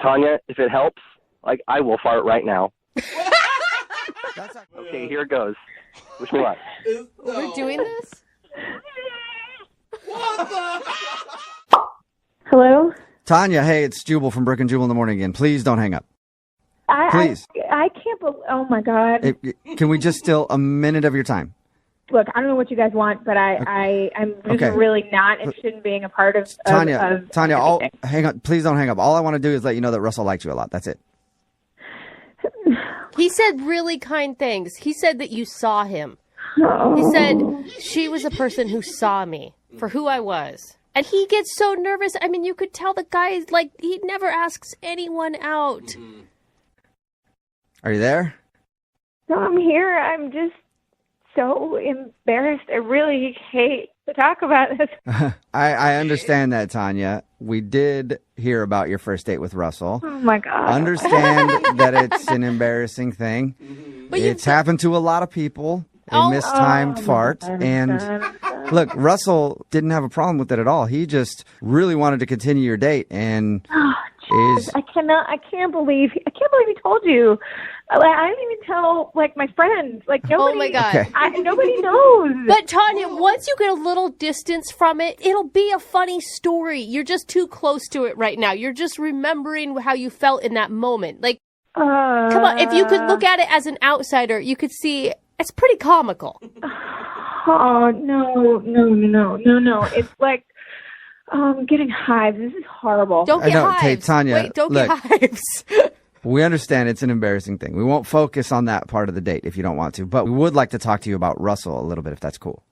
Tanya, if it helps, like, I will fart right now. Okay, here it goes. Wish me luck. We're doing this? What the? Hello? Tanya, hey, it's Jubal from Brooke and Jubal in the morning again. Please don't hang up. Please. I can't believe, oh my God. Can we just steal a minute of your time? Look, I don't know what you guys want, but I'm just really not interested in being a part of Tanya, anything. hang on. Please don't hang up. All I want to do is let you know that Russell likes you a lot. That's it. He said really kind things. He said that you saw him. He said she was a person who saw me for who I was. And he gets so nervous. I mean, you could tell the guy, like, he never asks anyone out. Are you there? No, I'm here. I'm just so embarrassed. I really hate to talk about this. I understand that, Tanya. We did hear about your first date with Russell. Oh, my God. Understand that it's an embarrassing thing. But it's happened to a lot of people. A mistimed fart. And look, Russell didn't have a problem with it at all. He just really wanted to continue your date. And I can't believe he told you. I didn't even tell, like, my friends. Like, nobody. Oh, my God. Okay. Nobody knows. But, Tanya, once you get a little distance from it, it'll be a funny story. You're just too close to it right now. You're just remembering how you felt in that moment. Like, come on. If you could look at it as an outsider, you could see it's pretty comical. Oh, no. It's like, I'm getting hives. This is horrible. Don't get hives. Hey, Tanya, wait, don't look, get hives. We understand it's an embarrassing thing. We won't focus on that part of the date if you don't want to, but we would like to talk to you about Russell a little bit, if that's cool.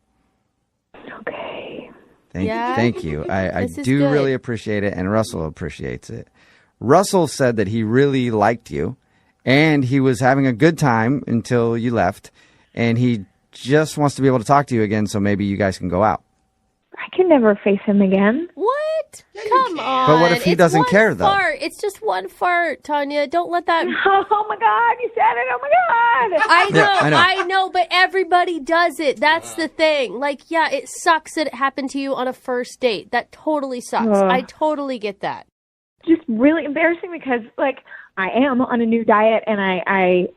Okay. Thank you. I do good. really appreciate it, and Russell appreciates it. Russell said that he really liked you, and he was having a good time until you left, and he just wants to be able to talk to you again, so maybe you guys can go out. I can never face him again. What? Come on. But what if he doesn't care, though? Fart. It's just one fart, Tanya. Don't let that... Oh, my God. You said it. Oh, my God. I know, but everybody does it. That's the thing. Like, yeah, it sucks that it happened to you on a first date. That totally sucks. I totally get that. Just really embarrassing because, like, I am on a new diet and I'm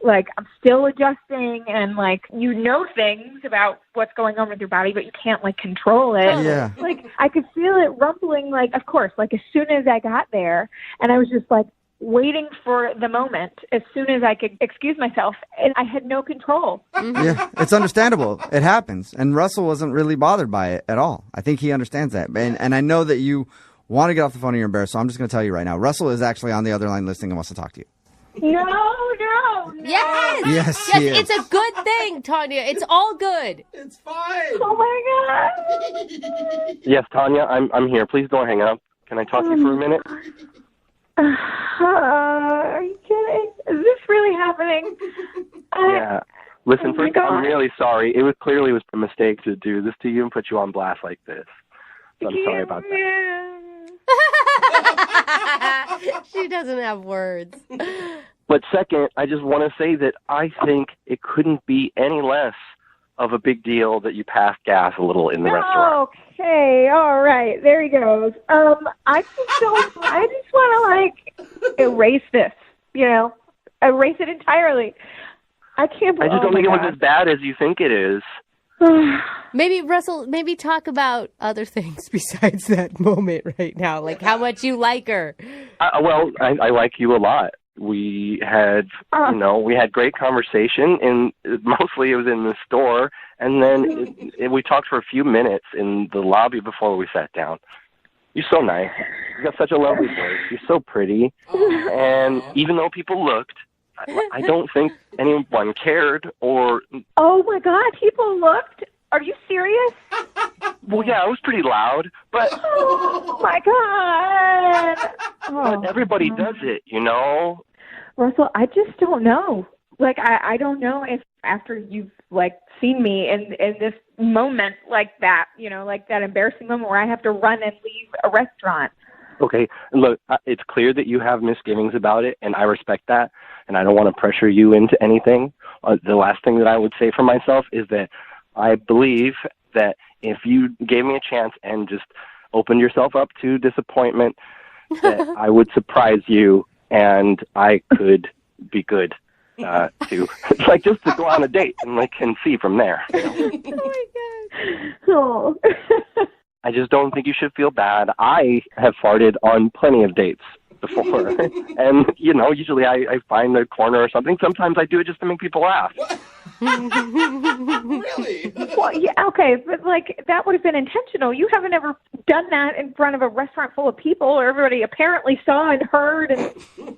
still adjusting and, like, you know things about what's going on with your body, but you can't, like, control it. Yeah. Like, I could feel it rumbling, like, of course, like, as soon as I got there, and I was just, like, waiting for the moment as soon as I could excuse myself, and I had no control. Yeah, it's understandable. It happens. And Russell wasn't really bothered by it at all. I think he understands that. And I know that you want to get off the phone and you're embarrassed, so I'm just going to tell you right now. Russell is actually on the other line listening and wants to talk to you. No. Yes, he is. It's a good thing, Tanya. It's all good. It's fine. Oh, my God. Yes, Tanya, I'm here. Please don't hang up. Can I talk to you for a minute? Are you kidding? Is this really happening? Yeah. Listen, my first, God. I'm really sorry. It was clearly a mistake to do this to you and put you on blast like this. So I'm sorry about that. She doesn't have words. But second, I just want to say that I think it couldn't be any less of a big deal that you passed gas a little in the restaurant. Okay, all right, there he goes. I just want to erase this. Erase it entirely. I can't believe. I just don't think it was as bad as you think it is. Maybe, Russell, talk about other things besides that moment right now, like how much you like her. I like you a lot. We had, we had great conversation, and mostly it was in the store, and then we talked for a few minutes in the lobby before we sat down. You're so nice. You got such a lovely voice. You're so pretty, and even though people looked, I don't think anyone cared or... Oh, my God, people looked? Are you serious? Well, yeah, it was pretty loud, but... Oh, my God. But everybody does it, Russell, I just don't know. Like, I don't know if after you've, like, seen me in this moment like that, like that embarrassing moment where I have to run and leave a restaurant. Okay, look, it's clear that you have misgivings about it, and I respect that, and I don't want to pressure you into anything. The last thing that I would say for myself is that I believe that if you gave me a chance and just opened yourself up to disappointment, that I would surprise you and I could be good to like just to go on a date and like can see from there. You know? Oh my God. Oh. I just don't think you should feel bad. I have farted on plenty of dates before, and you know, usually I find a corner or something. Sometimes I do it just to make people laugh. Really? Well, yeah, okay, but like that would have been intentional. You haven't ever done that in front of a restaurant full of people, or everybody apparently saw and heard, and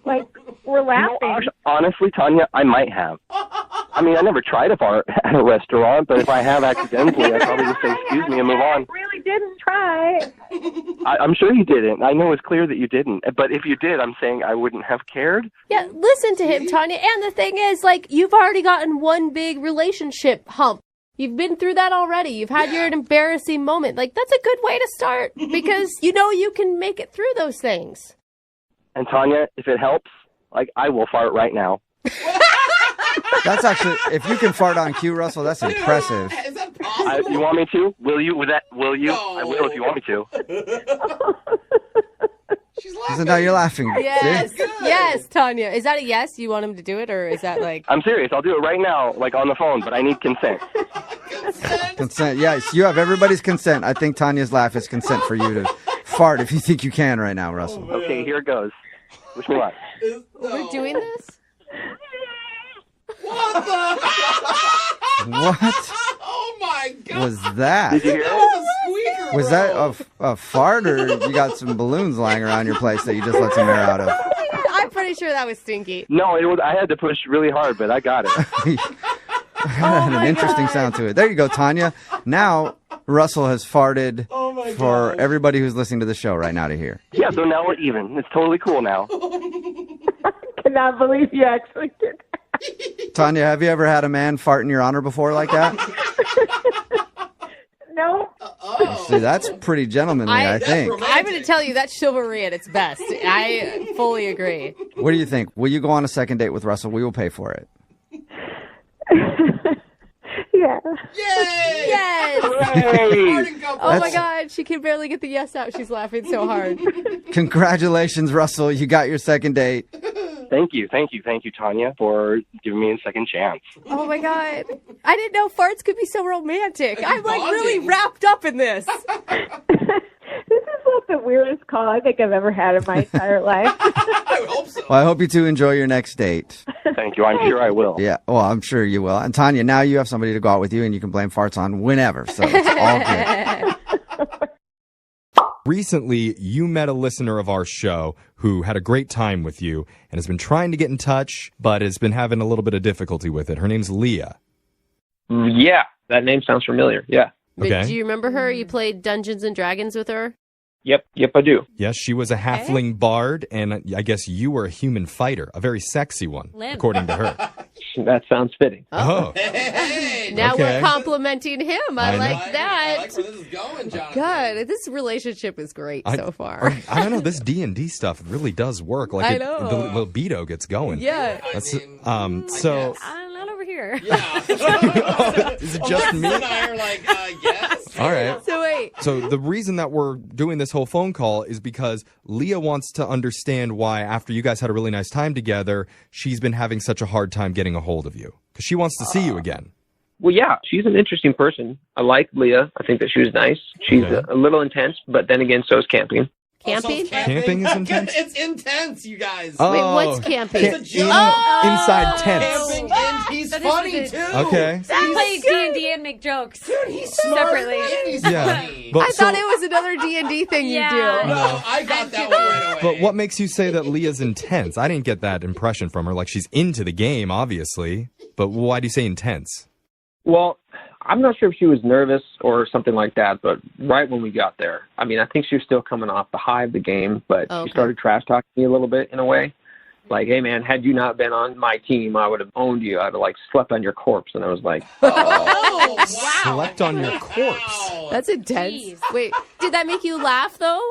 like were laughing. No, honestly, Tanya, I might have. I mean, I never tried a fart at a restaurant, but if I have accidentally, I'd probably just say excuse me and move on. I really didn't try. I'm sure you didn't. I know it's clear that you didn't. But if you did, I'm saying I wouldn't have cared. Yeah, listen to him, Tanya. And the thing is, like, you've already gotten one big relationship hump. You've been through that already. You've had your embarrassing moment. Like, that's a good way to start because you know you can make it through those things. And Tanya, if it helps, like, I will fart right now. That's actually, if you can fart on cue, Russell, that's impressive. Is that possible? You want me to? Will you? Will you? No. I will if you want me to. She's laughing. So now you're laughing. Yes, See? yes, Tanya. Is that a yes? You want him to do it, or is that like... I'm serious. I'll do it right now, like on the phone, but I need consent. Consent. Yes, you have everybody's consent. I think Tanya's laugh is consent for you to fart if you think you can right now, Russell. Okay, here it goes. Wish me luck. We're doing this? What the? What Oh my God! was that? Did you hear That it? was a squeaker. Was that a fart, or you got some balloons lying around your place that you just let some air out of? I'm pretty sure that was stinky. No, it was. I had to push really hard, but I got it. It had an interesting sound to it. There you go, Tanya. Now Russell has farted for everybody who's listening to the show right now to hear. Yeah, so now we're even. It's totally cool now. I cannot believe you actually did that. Tanya, have you ever had a man fart in your honor before like that? No. See, that's pretty gentlemanly, I think. I'm going to tell you, that's chivalry at its best. I fully agree. What do you think? Will you go on a second date with Russell? We will pay for it. Yeah. Yay! Yes! Farting couple. Oh my God, she can barely get the yes out. She's laughing so hard. Congratulations, Russell. You got your second date. Thank you, Tanya, for giving me a second chance. Oh my God. I didn't know farts could be so romantic. I'm like bonding. really wrapped up in this. This is like the weirdest call I think I've ever had in my entire life. I would hope so. Well, I hope you two enjoy your next date. Thank you. I'm sure I will. Yeah, well, I'm sure you will. And Tanya, now you have somebody to go out with you, and you can blame farts on whenever. So it's all good. Recently, you met a listener of our show who had a great time with you and has been trying to get in touch, but has been having a little bit of difficulty with it. Her name's Leah. Yeah, that name sounds familiar. Yeah. Okay. Do you remember her? You played Dungeons and Dragons with her? Yep, I do. Yes, she was a halfling bard, and I guess you were a human fighter, a very sexy one, according to her. That sounds fitting. Oh, Hey, Now Okay. we're complimenting him. I I know. like that. I like where this is going, Jonathan. God, this relationship is great so far. I don't know. This D&D stuff really does work. Like I know. the libido gets going. Yeah. That's I mean, so. Not over here. Yeah. Is it just me? Russell and I are like, yes. All right. So wait. So the reason that we're doing this whole phone call is because Leah wants to understand why, after you guys had a really nice time together, she's been having such a hard time getting a hold of you. Because she wants to see you again. Well, yeah, she's an interesting person. I like Leah. I think that she was nice. She's a little intense, but then again, so is camping. Camping? Camping is intense? It's intense, you guys. Oh. Wait, what's camping? It's a joke. Inside tents. Camping, and he's funny, too. Okay. I play D&D and make jokes. Dude, he's smart Separately. and he's Yeah. funny. But I thought it was another D&D thing Yeah. you do. No, I got that one right away. But what makes you say that Leah's intense? I didn't get that impression from her. Like, she's into the game, obviously. But why do you say intense? Well, I'm not sure if she was nervous or something like that, but right when we got there, I mean, I think she was still coming off the high of the game, but Okay. she started trash talking me a little bit in a way. Like, hey, man, had you not been on my team, I would have owned you. I'd have, like, slept on your corpse. And I was like, Oh, wow. Slept on your corpse. Wow. That's intense. Jeez. Wait, did that make you laugh though?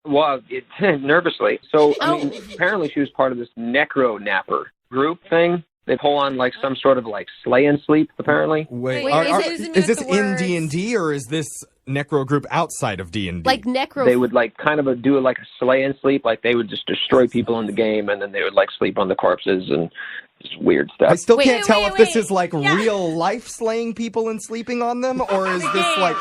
well, nervously. So, I Oh. mean, apparently she was part of this necro napper group thing. They pull on like some sort of like slay and sleep, apparently. Wait, is this in D&D or is this necro group outside of D&D? Like necro. They would like kind of do like a slay and sleep, like they would just destroy people in the game, and then they would like sleep on the corpses and just weird stuff. I still can't tell if this is like real life slaying people and sleeping on them, or is this like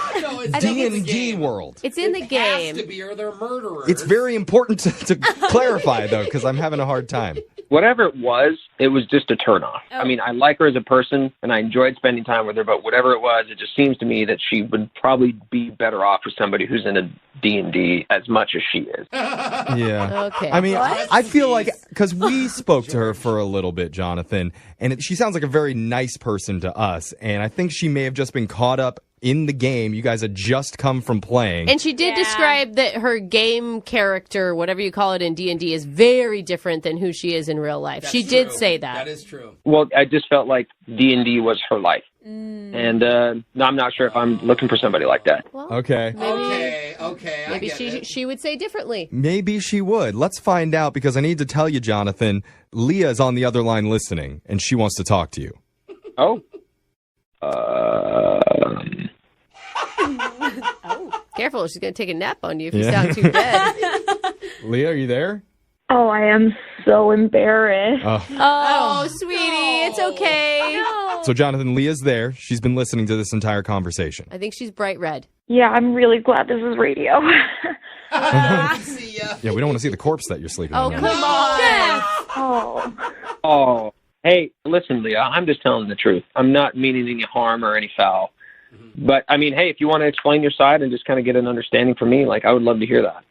D&D world? It's in the game. Has to be, or they're murderers. It's very important to clarify, though, because I'm having a hard time. Whatever it was just a turnoff. Oh. I mean, I like her as a person, and I enjoyed spending time with her, but whatever it was, it just seems to me that she would probably be better off with somebody who's in a D&D as much as she is. Yeah. Okay. I mean, I feel like, because we spoke to her for a little bit, Jonathan, and she sounds like a very nice person to us, and I think she may have just been caught up in the game. You guys had just come from playing. And she did describe that her game character, whatever you call it in D&D, is very different than who she is in real life. She did say that. That is true. Well, I just felt like D&D was her life. And I'm not sure if I'm looking for somebody like that. Well, Okay. Okay. maybe I get it. she would say differently. Maybe she would. Let's find out, because I need to tell you, Jonathan, Leah is on the other line listening, and she wants to talk to you. Oh. Careful, she's going to take a nap on you if you sound too dead. Leah, are you there? Oh, I am so embarrassed. Oh, sweetie, it's okay. So, Jonathan, Leah's there. She's been listening to this entire conversation. I think she's bright red. Yeah, I'm really glad this is radio. See ya. Yeah, we don't want to see the corpse that you're sleeping Oh, on. come on. Oh. Oh. Hey, listen, Leah, I'm just telling the truth. I'm not meaning any harm or any foul. But, I mean, hey, if you want to explain your side and just kind of get an understanding from me, like, I would love to hear that.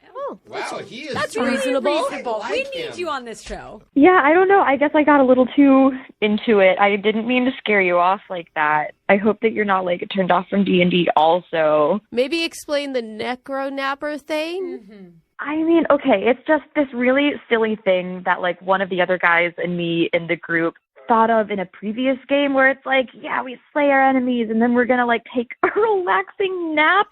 Wow, he is. That's very reasonable. like We him. need you on this show. Yeah, I don't know. I guess I got a little too into it. I didn't mean to scare you off like that. I hope that you're not, like, turned off from D&D also. Maybe explain the necro napper thing? I mean, okay, it's just this really silly thing that, like, one of the other guys and me in the group thought of in a previous game where it's like, yeah, we slay our enemies and then we're going to, like, take a relaxing nap.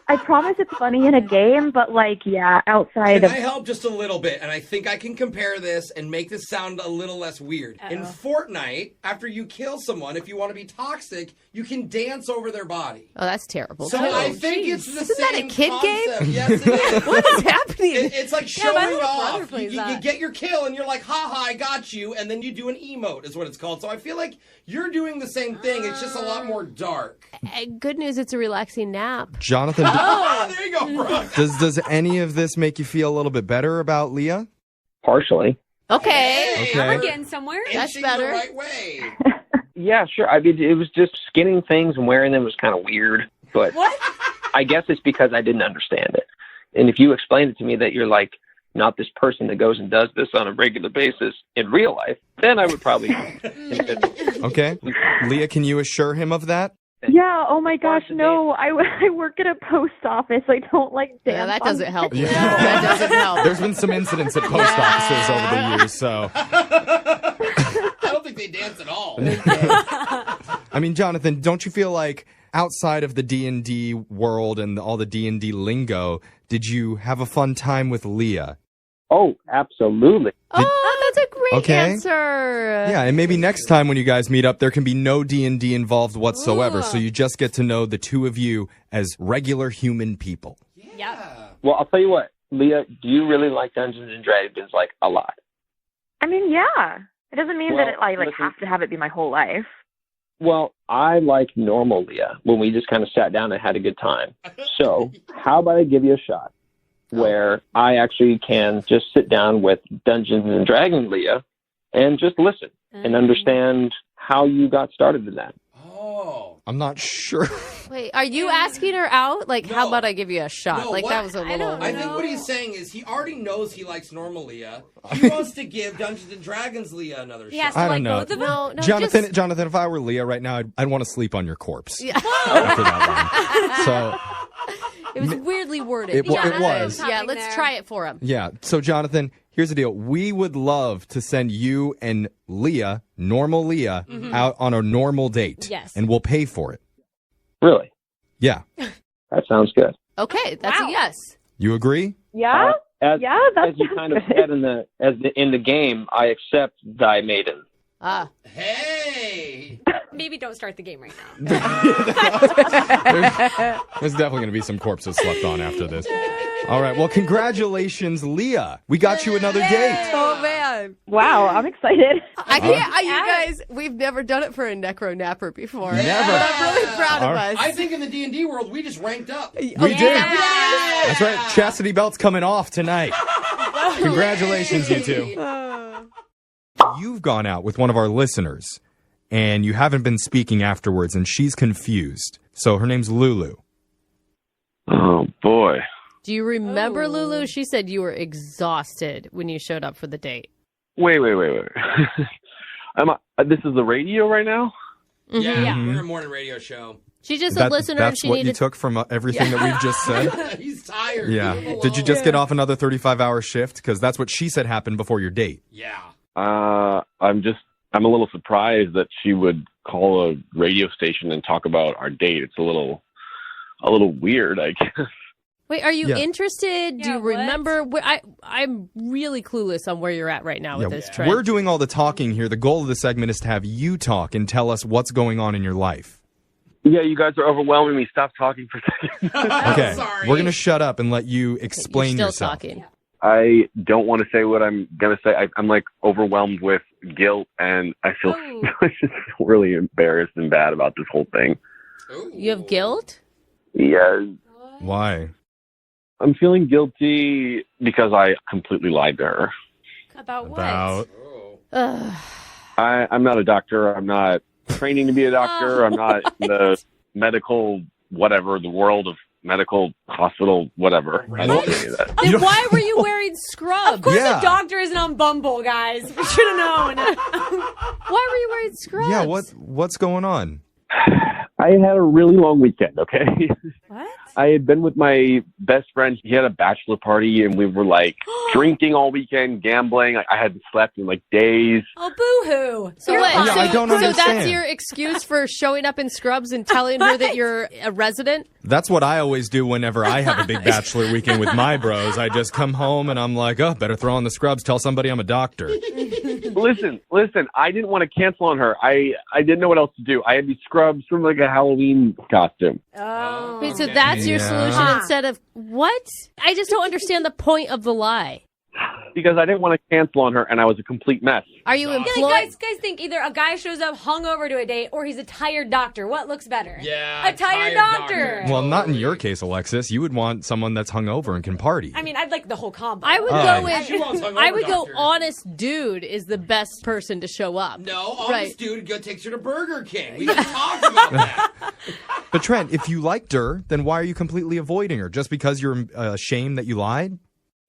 I promise it's funny in a game, but, like, yeah, outside Can of... I help just a little bit? And I think I can compare this and make this sound a little less weird. In Fortnite, after you kill someone, if you want to be toxic, you can dance over their body. Oh, that's terrible. So I think it's the Isn't that same a kid concept. game? Yes, it is. What is happening? It's like my showing little brother off. You, plays you that. get your kill and you're like, haha, I got you. And then you do an emote is what it's called. So I feel like you're doing the same thing. It's just a lot more dark. Good news, it's a relaxing nap. Jonathan, Ah, there you go, Brooke. does any of this make you feel a little bit better about Leah? Partially. Okay. Okay. We're getting somewhere. That's Inching better. the right way. Yeah, sure. I mean, it was just skinning things and wearing them was kind of weird. But What? I guess it's because I didn't understand it. And if you explain it to me that you're, like, not this person that goes and does this on a regular basis in real life, then I would probably... Okay. Leah, can you assure him of that? Yeah, oh my gosh, no. I work at a post office. I don't like dance. Yeah, that on doesn't help. Yeah. That doesn't help. There's been some incidents at post offices over the years, so... I don't think they dance at all. I mean, Jonathan, don't you feel like outside of the D&D world and all the D&D lingo, did you have a fun time with Leah? Oh, absolutely. Oh, that's a great Okay. answer. Yeah, and maybe next time when you guys meet up, there can be no D&D involved whatsoever, so you just get to know the two of you as regular human people. Yeah. Well, I'll tell you what, Leah, do you really like Dungeons and Dragons, like, a lot? I mean, yeah. It doesn't mean Well, that I listen- have to have it be my whole life. Well, I like normal Leah when we just kind of sat down and had a good time. So how about I give you a shot where I actually can just sit down with Dungeons and Dragons Leah and just listen and understand how you got started in that. Oh. I'm not sure. Wait, are you asking her out? Like, how No. about I give you a shot? No, like, what? that was a little... I think what he's saying is he already knows he likes normal Leah. He wants to give Dungeons and Dragons Leah another He has shot. to I like don't know. both of them. No, Jonathan, just... Jonathan, if I were Leah right now, I'd want to sleep on your corpse Yeah. after that line. So, It was weirdly worded. It Jonathan. was. Yeah, Something let's there. try it for him. yeah. So, Jonathan, here's the deal. We would love to send you and Leah, normal Leah, out on a normal date. Yes. And we'll pay for it. Really? Yeah. That sounds good. Okay, that's Wow. a yes. You agree? Yeah? As, Yeah, that's as you kind of said in the game, I accept thy maiden. Hey! Maybe don't start the game right now. There's definitely going to be some corpses slept on after this. All right. Well, congratulations, Leah. We got you another date. Oh, man. Wow, I'm excited. I can't, you guys, we've never done it for a necro napper before. Never. But I'm really proud of us. I think in the D&D world, we just ranked up. We did. That's right. Chastity belt's coming off tonight. Congratulations, you two. You've gone out with one of our listeners, and you haven't been speaking afterwards, and she's confused. So her name's Lulu. Oh, boy. Do you remember, Lulu? She said you were exhausted when you showed up for the date. Wait. This is the radio right now? Yeah, we're a morning radio show. She's just a listener. That's and she what needed... you took from everything that we've just said? He's tired. Yeah. Did you just get off another 35-hour shift? Because that's what she said happened before your date. Yeah. I'm a little surprised that she would call a radio station and talk about our date. It's a little weird, I guess. Wait, are you interested? Do Yeah, you remember? I'm really clueless on where you're at right now with this trend. We're doing all the talking here. The goal of the segment is to have you talk and tell us what's going on in your life. Yeah, you guys are overwhelming me. Stop talking for a second. Okay. Sorry. We're going to shut up and let you explain You're yourself. still talking. I don't want to say what I'm going to say. I'm like overwhelmed with guilt, and I feel just really embarrassed and bad about this whole thing. Ooh. You have guilt? Yeah, Why? I'm feeling guilty because I completely lied to her. About what? About... Oh. I'm not a doctor. I'm not training to be a doctor. I'm not in the medical whatever, the world of medical hospital were I don't do any of that. Then why were you wearing scrubs? Of course Yeah. a doctor isn't on Bumble, guys. We should have known. Why were you wearing scrubs? Yeah, what's going on? I had a really long weekend, okay? What? I had been with my best friend. He had a bachelor party, and we were like drinking all weekend, gambling. I hadn't slept in like days. Oh, boo-hoo. So what? Yeah, I don't so understand. that's your excuse for showing up in scrubs and telling her that you're a resident? That's what I always do whenever I have a big bachelor weekend with my bros. I just come home and I'm like, oh, better throw on the scrubs, tell somebody I'm a doctor. Listen. I didn't want to cancel on her. I didn't know what else to do. I had these scrubs from like a Halloween costume. Oh. Wait, so that's your solution instead of what? I just don't understand the point of the lie. Because I didn't want to cancel on her, and I was a complete mess. Are you Yeah, employed? like guys think either a guy shows up hungover to a date or he's a tired doctor. What looks better? Yeah. A tired doctor. Well, not in your case, Alexis. You would want someone that's hungover and can party. I mean, I'd like the whole combo. I would She wants go with. hungover I would go. doctor. Honest dude is the best person to show up. No, honest Right. dude takes her to Burger King. We can talk about that. But Trent, if you liked her, then why are you completely avoiding her? Just because you're ashamed that you lied?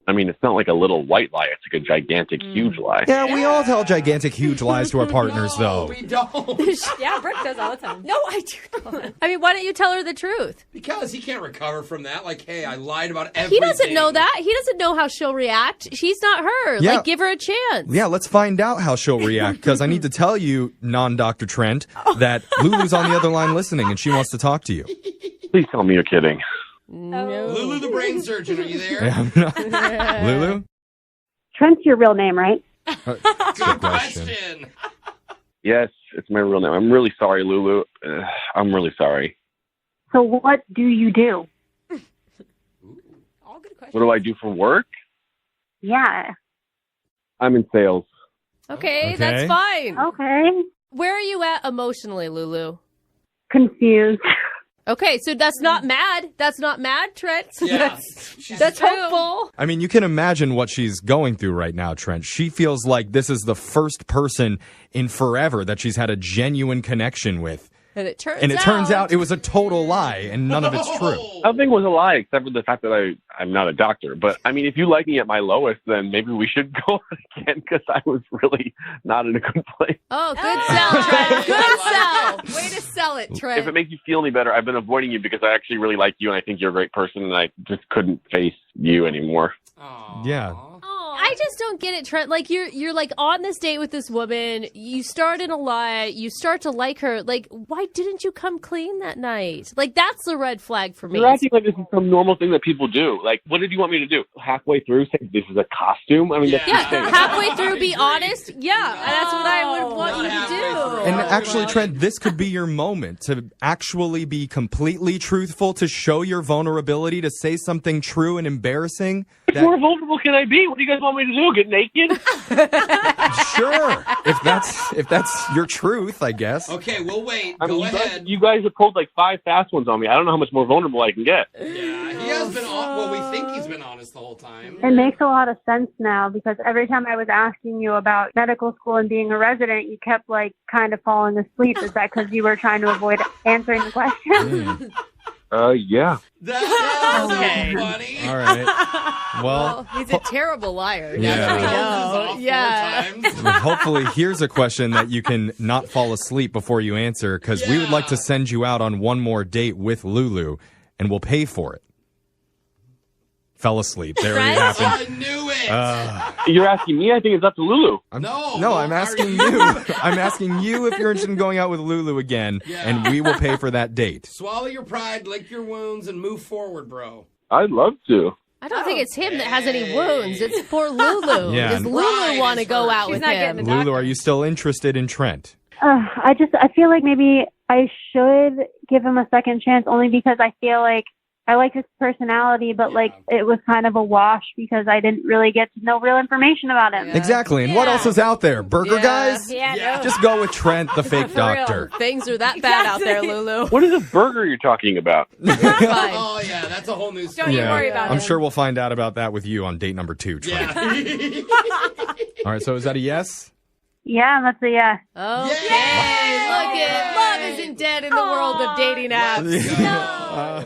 I mean, it's not like a little white lie. It's like a gigantic, huge lie. Yeah, we all tell gigantic, huge lies to our partners, No, though. we don't. Yeah, Brooke does all the time. No, I do not. I mean, why don't you tell her the truth? Because he can't recover from that. Like, hey, I lied about everything. He doesn't know that. He doesn't know how she'll react. She's not her. Yeah. Like, give her a chance. Yeah, let's find out how she'll react, because I need to tell you, non-Dr. Trent, that Lulu's on the other line listening, and she wants to talk to you. Please tell me you're kidding. No. Lulu the brain surgeon, are you there? Yeah, I'm not- Lulu? Trent's your real name, right? Good question. Yes, it's my real name. I'm really sorry, Lulu. I'm really sorry. So what do you do? All good questions. What do I do for work? Yeah. I'm in sales. Okay, Okay. that's fine. Okay. Where are you at emotionally, Lulu? Confused. Okay, so that's not mad. That's not mad, Trent. Yeah. That's hopeful. I mean, you can imagine what she's going through right now, Trent. She feels like this is the first person in forever that she's had a genuine connection with. And it turns out it was a total lie, and none of it's true. Nothing was a lie except for the fact that I'm not a doctor. But, I mean, if you like me at my lowest, then maybe we should go on again because I was really not in a good place. Oh, good sell, Trent. Good sell. Way to sell it, Trent. If it makes you feel any better, I've been avoiding you because I actually really like you and I think you're a great person and I just couldn't face you anymore. Aww. Yeah. I just don't get it, Trent. Like you're like on this date with this woman. You start in a lie. You start to like her. Like, why didn't you come clean that night? Like, that's the red flag for me. You're acting like this is some normal thing that people do. Like, what did you want me to do? Halfway through, say this is a costume? I mean, that's insane. Halfway through, be honest. Yeah, that's what I would want you to do. And actually, Trent, this could be your moment to actually be completely truthful, to show your vulnerability, to say something true and embarrassing. How more vulnerable can I be? What do you guys want me to do? Get naked? Sure, if that's your truth, I guess. Okay, we'll wait. I mean, Go ahead. You guys have pulled like 5 fast ones on me. I don't know how much more vulnerable I can get. Yeah, he has been well, we think he's been honest the whole time. It makes a lot of sense now because every time I was asking you about medical school and being a resident, you kept like kind of falling asleep. Is that because you were trying to avoid answering the question? Yeah. That's okay. so funny. All right. Well, he's a terrible liar. Yeah. Yeah. Hopefully, here's a question that you can not fall asleep before you answer, because we would like to send you out on one more date with Lulu, and we'll pay for it. Fell asleep. There it happened. I knew it. You're asking me? I think it's up to Lulu. No, I'm asking you. I'm asking you if you're interested in going out with Lulu again, and we will pay for that date. Swallow your pride, lick your wounds, and move forward, bro. I'd love to. I don't think it's him that has any wounds. It's poor Lulu. Yeah. Does Lulu want to go out with him? Lulu, are you still interested in Trent? I feel like maybe I should give him a second chance only because I feel like I like his personality, but like it was kind of a wash because I didn't really get to know real information about him. Exactly. And what else is out there? Burger guys? Yeah. Just go with Trent, the fake For doctor. real. Things are that bad out there, Lulu. What is a burger you're talking about? Oh, yeah, that's a whole new story. Don't you worry about it. I'm sure we'll find out about that with you on date number 2, Trent. All right, so is that a yes? Yeah, that's a yes. Okay. Look at love isn't dead in the world of dating apps. No.